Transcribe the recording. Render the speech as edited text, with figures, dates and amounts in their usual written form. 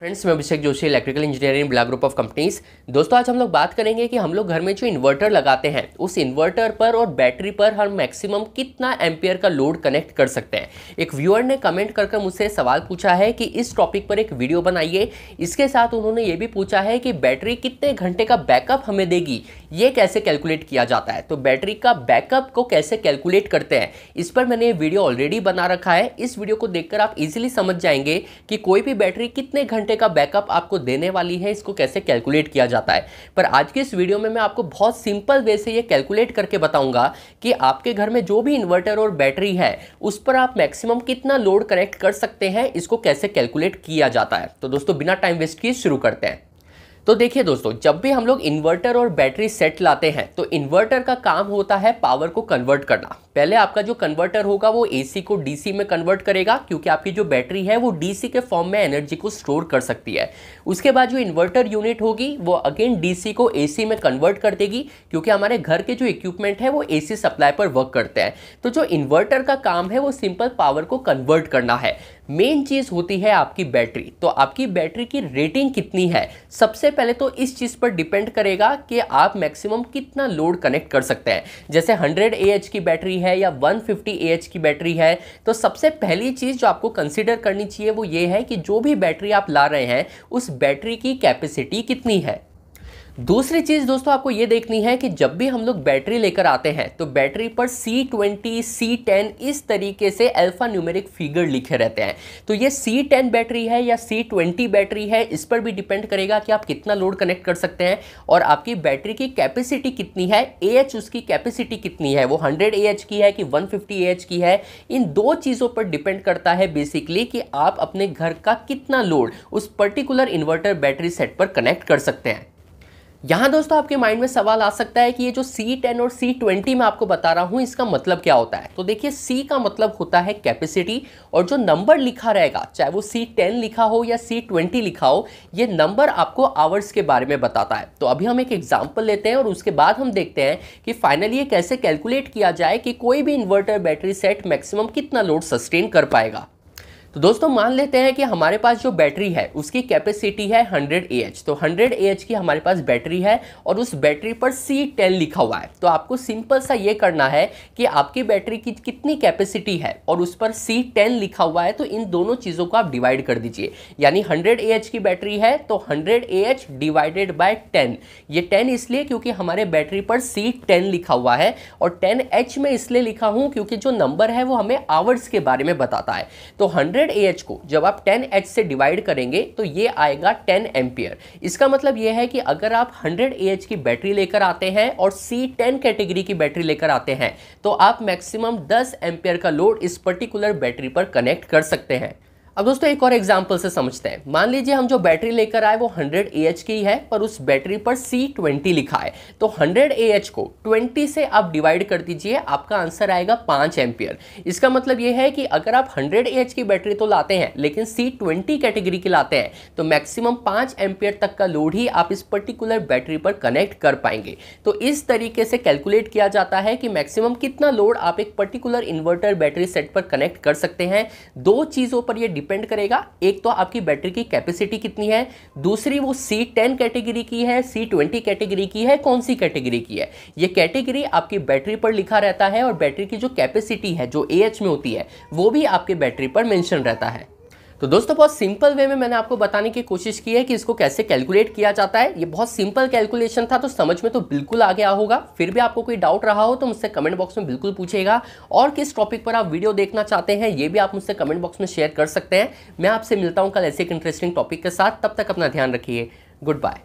Friends, मैं Abhishek Joshi, electrical engineering black group of companies. दोस्तों, आज हम लोग बात करेंगे कि हम लोग घर में जो इन्वर्टर लगाते हैं उस इन्वर्टर पर और बैटरी पर हम मैक्सिमम कितना एम्पियर का लोड कनेक्ट कर सकते हैं। एक व्यूअर ने कमेंट कर मुझसे सवाल पूछा है कि इस टॉपिक पर एक वीडियो बनाइए। इसके साथ उन्होंने ये भी पूछा है कि बैटरी कितने घंटे का बैकअप हमें देगी, ये कैसे कैलकुलेट किया जाता है। तो बैटरी का बैकअप को कैसे कैलकुलेट करते हैं, इस पर मैंने वीडियो ऑलरेडी बना रखा है। इस वीडियो को देखकर आप इजीली समझ जाएंगे कि कोई भी बैटरी कितने घंटे का बैकअप आपको देने वाली है, इसको कैसे कैलकुलेट किया जाता है। पर आज की इस वीडियो में मैं आपको बहुत सिंपल वे से ये कैलकुलेट करके बताऊंगा कि आपके घर में जो भी इन्वर्टर और बैटरी है उस पर आप मैक्सिमम कितना लोड कनेक्ट कर सकते हैं, इसको कैसे कैलकुलेट किया जाता है। तो दोस्तों, बिना टाइम वेस्ट किए शुरू करते हैं। तो देखिए दोस्तों, जब भी हम लोग इन्वर्टर और बैटरी सेट लाते हैं तो इन्वर्टर का काम होता है पावर को कन्वर्ट करना। पहले आपका जो कन्वर्टर होगा वो एसी को डीसी में कन्वर्ट करेगा, क्योंकि आपकी जो बैटरी है वो डीसी के फॉर्म में एनर्जी को स्टोर कर सकती है। उसके बाद जो इन्वर्टर यूनिट होगी वो अगेन डीसी को एसी में कन्वर्ट कर देगी, क्योंकि हमारे घर के जो इक्विपमेंट है वो एसी सप्लाई पर वर्क करते हैं। तो जो इन्वर्टर का काम है वो सिंपल पावर को कन्वर्ट करना है। मेन चीज होती है आपकी बैटरी। तो आपकी बैटरी की रेटिंग कितनी है, सबसे पहले तो इस चीज पर डिपेंड करेगा कि आप मैक्सिमम कितना लोड कनेक्ट कर सकते हैं। जैसे 100 AH की बैटरी है या 150 AH की बैटरी है, तो सबसे पहली चीज जो आपको कंसीडर करनी चाहिए वो ये है कि जो भी बैटरी आप ला रहे हैं उस बैटरी की कैपेसिटी कितनी है। दूसरी चीज दोस्तों आपको ये देखनी है कि जब भी हम लोग बैटरी लेकर आते हैं तो बैटरी पर C20, C10 इस तरीके से अल्फा न्यूमेरिक फिगर लिखे रहते हैं। तो ये C10 बैटरी है या C20 बैटरी है, इस पर भी डिपेंड करेगा कि आप कितना लोड कनेक्ट कर सकते हैं और आपकी बैटरी की कैपेसिटी कितनी है, AH उसकी कैपेसिटी कितनी है, वो 100 AH की है कि 150 AH की है। इन दो चीज़ों पर डिपेंड करता है बेसिकली कि आप अपने घर का कितना लोड उस पर्टिकुलर इन्वर्टर बैटरी सेट पर कनेक्ट कर सकते हैं। यहाँ दोस्तों आपके माइंड में सवाल आ सकता है कि ये जो C10 और C20 मैं आपको बता रहा हूँ इसका मतलब क्या होता है। तो देखिए, C का मतलब होता है कैपेसिटी, और जो नंबर लिखा रहेगा चाहे वो C10 लिखा हो या C20 लिखा हो, ये नंबर आपको आवर्स के बारे में बताता है। तो अभी हम एक एग्जाम्पल लेते हैं और उसके बाद हम देखते हैं कि फाइनली ये कैसे कैलकुलेट किया जाए कि कोई भी इन्वर्टर बैटरी सेट मैक्सिमम कितना लोड सस्टेन कर पाएगा। तो दोस्तों, मान लेते हैं कि हमारे पास जो बैटरी है उसकी कैपेसिटी है 100 AH। तो 100 AH की हमारे पास बैटरी है और उस बैटरी पर C10 लिखा हुआ है। तो आपको सिंपल सा ये करना है कि आपकी बैटरी की कितनी कैपेसिटी है और उस पर C10 लिखा हुआ है, तो इन दोनों चीज़ों को आप डिवाइड कर दीजिए। यानी 100 AH की बैटरी है तो 100 AH डिवाइडेड बाय 10। ये 10 इसलिए क्योंकि हमारे बैटरी पर C10 लिखा हुआ है, और 10H में इसलिए लिखा हूँ क्योंकि जो नंबर है वो हमें आवर्स के बारे में बताता है। तो 100 AH को जब आप 10H से डिवाइड करेंगे तो ये आएगा 10 एम्पियर। इसका मतलब ये है कि अगर आप 100 AH की बैटरी लेकर आते हैं और C10 कैटेगरी की बैटरी लेकर आते हैं तो आप मैक्सिमम 10 एम्पियर का लोड इस पर्टिकुलर बैटरी पर कनेक्ट कर सकते हैं। अब दोस्तों एक और एग्जांपल से समझते हैं। मान लीजिए हम जो बैटरी लेकर आए वो 100 AH की है, पर उस बैटरी पर C20 लिखा है। तो 100 AH को 20 से आप डिवाइड कर दीजिए, आपका आंसर आएगा 5 एम्पियर। इसका मतलब ये है कि अगर आप 100 AH की बैटरी तो लाते हैं लेकिन C20 कैटेगरी की लाते हैं तो मैक्सिमम 5 एम्पियर तक का लोड ही आप इस पर्टिकुलर बैटरी पर कनेक्ट कर पाएंगे। तो इस तरीके से कैलकुलेट किया जाता है कि मैक्सिमम कितना लोड आप एक पर्टिकुलर इन्वर्टर बैटरी सेट पर कनेक्ट कर सकते हैं। दो चीज़ों पर यह डिपेंड करेगा, एक तो आपकी बैटरी की कैपेसिटी कितनी है, दूसरी वो C10 कैटेगरी की है, C20 कैटेगरी की है, कौन सी कैटेगरी की है। ये कैटेगरी आपकी बैटरी पर लिखा रहता है और बैटरी की जो कैपेसिटी है जो AH में होती है वो भी आपके बैटरी पर मेंशन रहता है। तो दोस्तों, बहुत सिंपल वे में मैंने आपको बताने की कोशिश की है कि इसको कैसे कैलकुलेट किया जाता है। ये बहुत सिंपल कैलकुलेशन था, तो समझ में तो बिल्कुल आ गया होगा। फिर भी आपको कोई डाउट रहा हो तो मुझसे कमेंट बॉक्स में बिल्कुल पूछेगा, और किस टॉपिक पर आप वीडियो देखना चाहते हैं ये भी आप मुझसे कमेंट बॉक्स में शेयर कर सकते हैं। मैं आपसे मिलता हूँ कल ऐसे एक इंटरेस्टिंग टॉपिक के साथ। तब तक अपना ध्यान रखिए। Good bye.